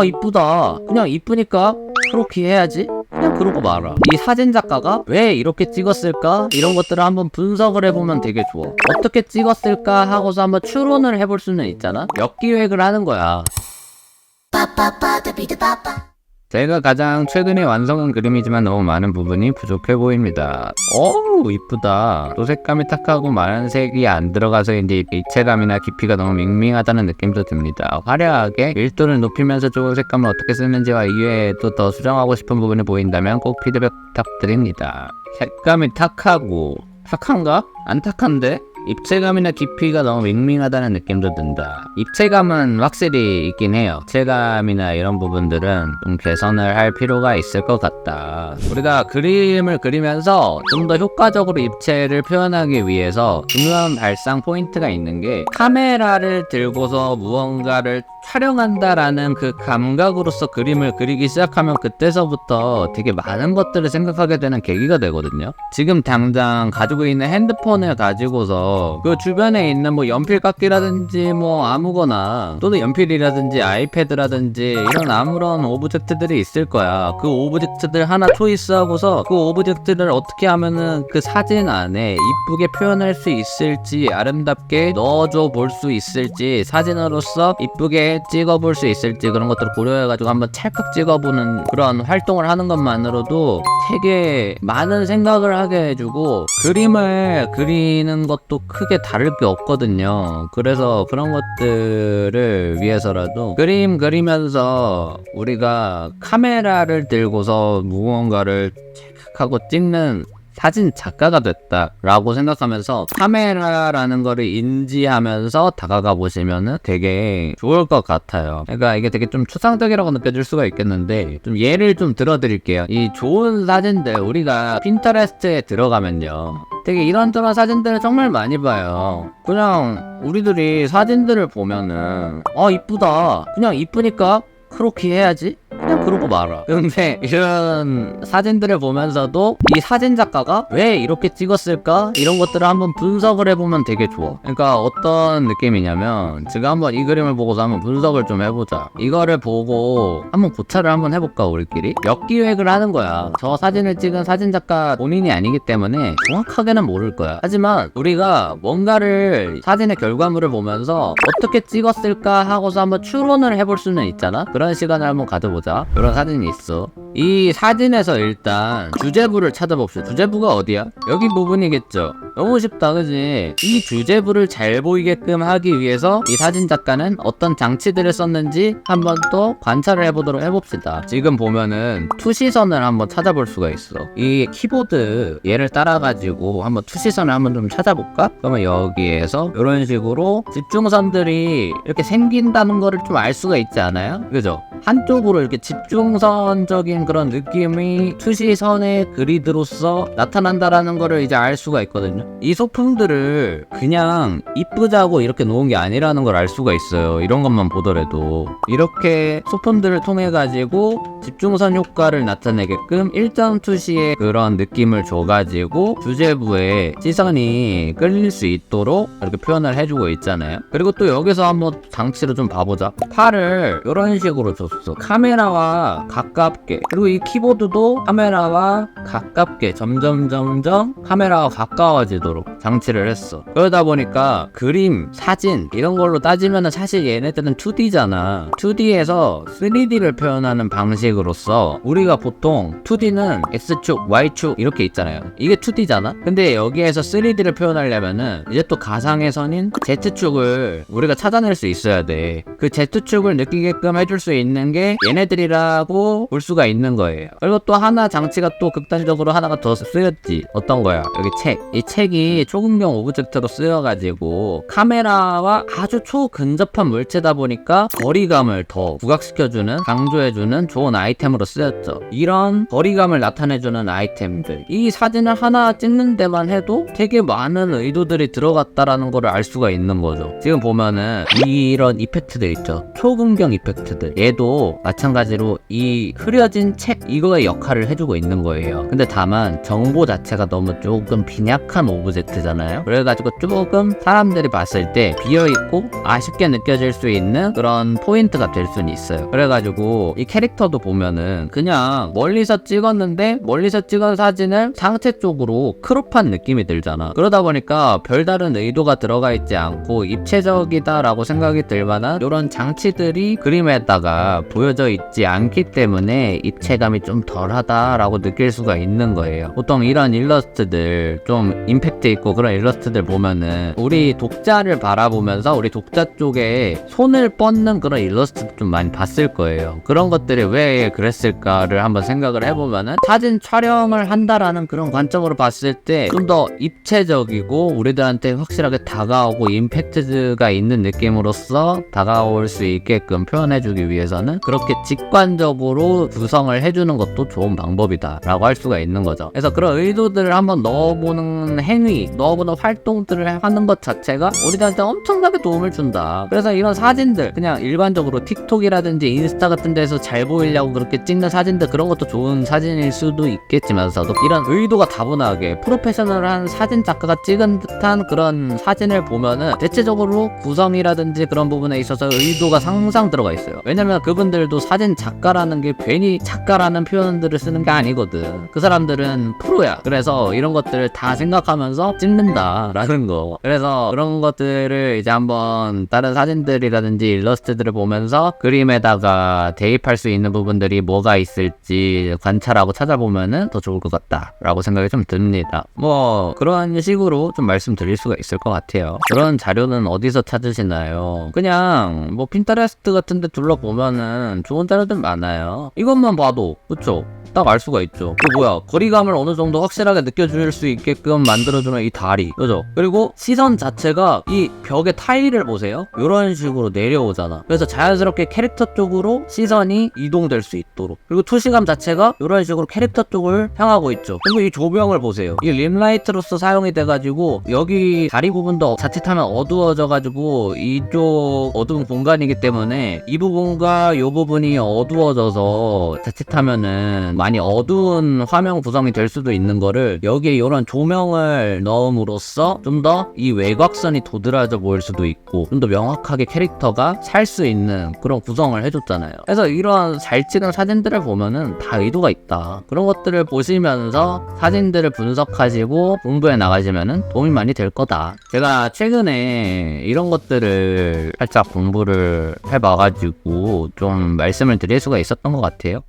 이쁘다. 그냥 이쁘니까 그렇게 해야지. 그냥 그러고 말아. 이 사진 작가가 왜 이렇게 찍었을까? 이런 것들을 한번 분석을 해보면 되게 좋아. 어떻게 찍었을까 하고서 한번 추론을 해볼 수는 있잖아. 역기획을 하는 거야. 제가 가장 최근에 완성한 그림이지만 너무 많은 부분이 부족해 보입니다. 어우 이쁘다. 또 색감이 탁하고 많은 색이 안 들어가서 이제 입체감이나 깊이가 너무 밍밍하다는 느낌도 듭니다. 화려하게 밀도를 높이면서 좋은 색감을 어떻게 쓰는지와 이외에도 더 수정하고 싶은 부분이 보인다면 꼭 피드백 부탁드립니다. 색감이 탁하고 탁한가? 안 탁한데? 입체감이나 깊이가 너무 밍밍하다는 느낌도 든다. 입체감은 확실히 있긴 해요. 입체감이나 이런 부분들은 좀 개선을 할 필요가 있을 것 같다. 우리가 그림을 그리면서 좀 더 효과적으로 입체를 표현하기 위해서 중요한 발상 포인트가 있는 게 카메라를 들고서 무언가를 촬영한다라는 그 감각으로서 그림을 그리기 시작하면 그때서부터 되게 많은 것들을 생각하게 되는 계기가 되거든요. 지금 당장 가지고 있는 핸드폰을 가지고서 그 주변에 있는 뭐 연필깎이라든지 뭐 아무거나 또는 연필이라든지 아이패드라든지 이런 아무런 오브젝트들이 있을 거야. 그 오브젝트들 하나 초이스하고서 그 오브젝트를 어떻게 하면은 그 사진 안에 이쁘게 표현할 수 있을지, 아름답게 넣어줘 볼 수 있을지, 사진으로서 이쁘게 찍어볼 수 있을지, 그런 것들을 고려해가지고 한번 찰칵 찍어보는 그런 활동을 하는 것만으로도 되게 많은 생각을 하게 해주고, 그림을 그리는 것도 크게 다를 게 없거든요. 그래서 그런 것들을 위해서라도 그림 그리면서 우리가 카메라를 들고서 무언가를 하고 찍는 사진 작가가 됐다라고 생각하면서 카메라라는 거를 인지하면서 다가가 보시면은 되게 좋을 것 같아요. 그러니까 이게 되게 좀 추상적이라고 느껴질 수가 있겠는데, 좀 예를 좀 들어드릴게요. 이 좋은 사진들, 우리가 핀터레스트에 들어가면요, 되게 이런저런 사진들을 정말 많이 봐요. 그냥 우리들이 사진들을 보면은 이쁘다. 그냥 이쁘니까 그렇게 해야지. 그냥 그러고 말아. 근데 이런 사진들을 보면서도 이 사진 작가가 왜 이렇게 찍었을까? 이런 것들을 한번 분석을 해보면 되게 좋아. 그러니까 어떤 느낌이냐면, 지금 한번 이 그림을 보고서 한번 분석을 좀 해보자. 이거를 보고 한번 고찰을 한번 해볼까, 우리끼리? 역기획을 하는 거야. 저 사진을 찍은 사진 작가 본인이 아니기 때문에 정확하게는 모를 거야. 하지만 우리가 뭔가를, 사진의 결과물을 보면서 어떻게 찍었을까 하고서 한번 추론을 해볼 수는 있잖아. 그런 시간을 한번 가져보자. 이런 사진이 있어. 이 사진에서 일단 주제부를 찾아봅시다. 주제부가 어디야? 여기 부분이겠죠. 너무 쉽다, 그지? 이 주제부를 잘 보이게끔 하기 위해서 이 사진 작가는 어떤 장치들을 썼는지 한번 또 관찰을 해봅시다. 지금 보면은 투시선을 한번 찾아볼 수가 있어. 이 키보드 얘를 따라가지고 한번 투시선을 한번 좀 찾아볼까? 그러면 여기에서 이런 식으로 집중선들이 이렇게 생긴다는 거를 좀 알 수가 있지 않아요? 그죠? 한쪽으로 이렇게 집중선적인 그런 느낌이 투시선의 그리드로서 나타난다라는 거를 이제 알 수가 있거든요. 이 소품들을 그냥 이쁘자고 이렇게 놓은 게 아니라는 걸 알 수가 있어요. 이런 것만 보더라도 이렇게 소품들을 통해 가지고 집중선 효과를 나타내게끔 일정 투시의 그런 느낌을 줘가지고 주제부에 시선이 끌릴 수 있도록 이렇게 표현을 해주고 있잖아요. 그리고 또 여기서 한번 장치를 좀 봐보자. 팔을 이런 식으로 줬어. 카메라와 가깝게. 그리고 이 키보드도 카메라와 가깝게 점점 카메라와 가까워지도록 장치를 했어. 그러다 보니까 그림, 사진 이런 걸로 따지면은 사실 얘네들은 2D잖아. 2D에서 3D를 표현하는 방식으로서 우리가 보통 2D는 X축, Y축 이렇게 있잖아요. 이게 2D잖아? 근데 여기에서 3D를 표현하려면은 이제 또 가상의 선인 Z축을 우리가 찾아낼 수 있어야 돼. 그 Z축을 느끼게끔 해줄 수 있는 게 얘네들이라고 볼 수가 있는 거예요. 그리고 또 하나 장치가 또 극단적으로 하나가 더 쓰였지. 어떤 거야? 여기 책. 이 책이 초근경 오브젝트로 쓰여가지고 카메라와 아주 초근접한 물체다 보니까 거리감을 더 부각시켜주는, 강조해주는 좋은 아이템으로 쓰였죠. 이런 거리감을 나타내주는 아이템들, 이 사진을 하나 찍는 데만 해도 되게 많은 의도들이 들어갔다라는 거를 알 수가 있는 거죠. 지금 보면은 이런 이펙트들 있죠. 초근경 이펙트들. 얘도 얘도 마찬가지로 이 흐려진 책 이거의 역할을 해주고 있는 거예요. 근데 다만 정보 자체가 너무 조금 빈약한 오브젝트잖아요. 그래가지고 조금 사람들이 봤을 때 비어있고 아쉽게 느껴질 수 있는 그런 포인트가 될 수는 있어요. 그래가지고 이 캐릭터도 보면은 그냥 멀리서 찍었는데 멀리서 찍은 사진을 상체 쪽으로 크롭한 느낌이 들잖아. 그러다 보니까 별다른 의도가 들어가 있지 않고 입체적이다라고 생각이 들 만한 이런 장치들이 그림에다가 보여져 있지 않기 때문에 입체감이 좀 덜하다라고 느낄 수가 있는 거예요. 보통 이런 일러스트들 좀 임팩트 있고 그런 일러스트들 보면은 우리 독자를 바라보면서 우리 독자 쪽에 손을 뻗는 그런 일러스트 좀 많이 봤을 거예요. 그런 것들이 왜 그랬을까를 한번 생각을 해보면은 사진 촬영을 한다라는 그런 관점으로 봤을 때 좀 더 입체적이고 우리들한테 확실하게 다가오고 임팩트가 있는 느낌으로써 다가올 수 있게끔 표현해주기 위해서는 그렇게 직관적으로 구성을 해주는 것도 좋은 방법이다 라고 할 수가 있는 거죠. 그래서 그런 의도들을 한번 넣어보는 행위, 넣어보는 활동들을 하는 것 자체가 우리들한테 엄청나게 도움을 준다. 그래서 이런 사진들 그냥 일반적으로 틱톡이라든지 인스타 같은 데서 잘 보이려고 그렇게 찍는 사진들 그런 것도 좋은 사진일 수도 있겠지만서도 이런 의도가 다분하게 프로페셔널한 사진 작가가 찍은 듯한 그런 사진을 보면은 대체적으로 구성이라든지 그런 부분에 있어서 의도가 항상 들어가 있어요. 왜냐면 그분들도 사진 작가라는 게 괜히 작가라는 표현들을 쓰는 게 아니거든. 그 사람들은 프로야. 그래서 이런 것들을 다 생각하면서 찍는다라는 거. 그래서 그런 것들을 이제 한번 다른 사진들이라든지 일러스트들을 보면서 그림에다가 대입할 수 있는 부분들이 뭐가 있을지 관찰하고 찾아보면은 더 좋을 것 같다라고 생각이 좀 듭니다. 뭐 그런 식으로 좀 말씀드릴 수가 있을 것 같아요. 그런 자료는 어디서 찾으시나요? 그냥 뭐 핀터레스트 같은 데 둘러보면은 좋은 자료들 많아요. 이것만 봐도 그쵸? 딱 알 수가 있죠. 그 뭐야 거리감을 어느 정도 확실하게 느껴줄 수 있게끔 만들어주는 이 다리 그죠? 그리고 시선 자체가 이 벽의 타일을 보세요. 이런 식으로 내려오잖아. 그래서 자연스럽게 캐릭터 쪽으로 시선이 이동될 수 있도록 그리고 투시감 자체가 이런 식으로 캐릭터 쪽을 향하고 있죠. 그리고 이 조명을 보세요. 이 림라이트로서 사용이 돼가지고 여기 다리 부분도 자칫하면 어두워져가지고 이쪽 어두운 공간이기 때문에 이 부분과 이 부분이 어두워져서 자칫하면은 많이 어두운 화면 구성이 될 수도 있는 거를 여기에 이런 조명을 넣음으로써 좀 더 이 외곽선이 도드라져 보일 수도 있고 좀 더 명확하게 캐릭터가 살 수 있는 그런 구성을 해줬잖아요. 그래서 이런 잘 찍은 사진들을 보면은 다 의도가 있다. 그런 것들을 보시면서 사진들을 분석하시고 공부해 나가시면은 도움이 많이 될 거다. 제가 최근에 이런 것들을 살짝 공부를 해봐가지고 좀 말씀을 드릴 수가 있었던 것 같아요.